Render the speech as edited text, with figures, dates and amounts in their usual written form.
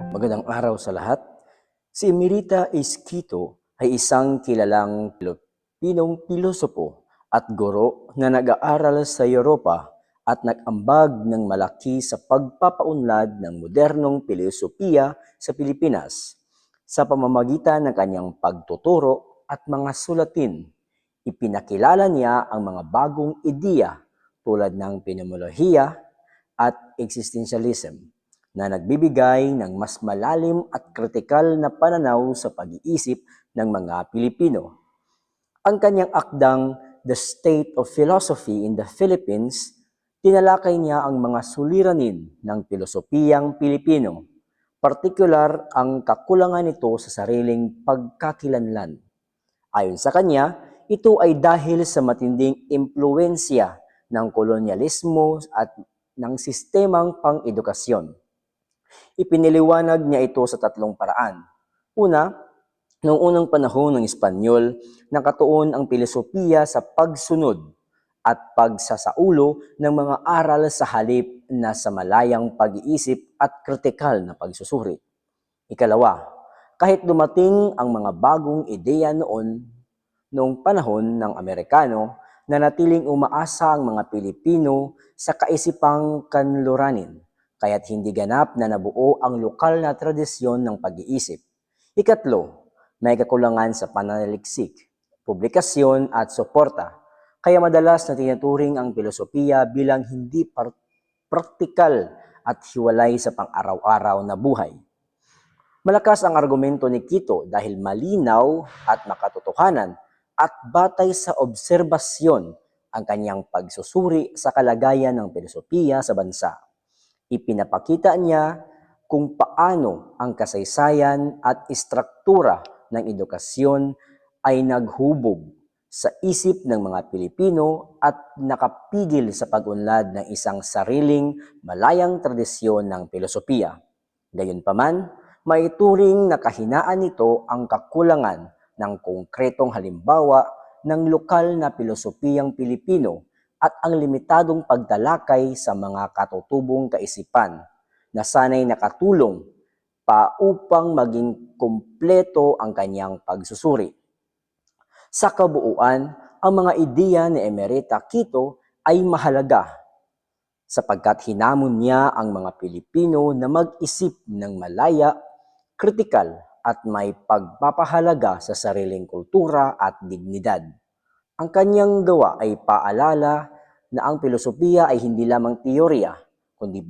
Magandang araw sa lahat. Si Emerita Esquito ay isang kilalang Pilipinong pilosopo at guro na nag-aaral sa Europa at nag-ambag ng malaki sa pagpapaunlad ng modernong pilosopiya sa Pilipinas. Sa pamamagitan ng kanyang pagtuturo at mga sulatin, ipinakilala niya ang mga bagong ideya tulad ng pinomenolohiya at existentialism na nagbibigay ng mas malalim at kritikal na pananaw sa pag-iisip ng mga Pilipino. Ang kanyang akdang The State of Philosophy in the Philippines, tinalakay niya ang mga suliranin ng pilosopiyang Pilipino, partikular ang kakulangan nito sa sariling pagkakilanlan. Ayon sa kanya, ito ay dahil sa matinding impluensya ng kolonyalismo at ng sistemang pang-edukasyon. Ipiniliwanag niya ito sa tatlong paraan. Una, noong unang panahon ng Espanyol, nakatuon ang pilosopiya sa pagsunod at pagsasaulo ng mga aral sa halip na sa malayang pag-iisip at kritikal na pagsusuri. Ikalawa, kahit dumating ang mga bagong ideya noong panahon ng Amerikano, nanatiling umaasa ang mga Pilipino sa kaisipang kanluranin, kaya't hindi ganap na nabuo ang lokal na tradisyon ng pag-iisip. Ikatlo, may kakulangan sa pananaliksik, publikasyon at suporta, kaya madalas na tinuturing ang filosofiya bilang hindi praktikal at hiwalay sa pang-araw-araw na buhay. Malakas ang argumento ni Quito dahil malinaw at makatotohanan at batay sa obserbasyon ang kanyang pagsusuri sa kalagayan ng filosofiya sa bansa. Ipinapakita niya kung paano ang kasaysayan at istruktura ng edukasyon ay naghubog sa isip ng mga Pilipino at nakapigil sa pag-unlad ng isang sariling malayang tradisyon ng filosofiya. Gayunpaman, maituring na kahinaan nito ang kakulangan ng konkretong halimbawa ng lokal na pilosopiyang Pilipino at ang limitadong pagtalakay sa mga katutubong kaisipan na sanay nakatulong pa upang maging kumpleto ang kanyang pagsusuri. Sa kabuuan, ang mga ideya ni Emerita Quito ay mahalaga sapagkat hinamon niya ang mga Pilipino na mag-isip ng malaya, kritikal at may pagpapahalaga sa sariling kultura at dignidad. Ang kanyang gawa ay paalala na ang filosofiya ay hindi lamang teorya, kundi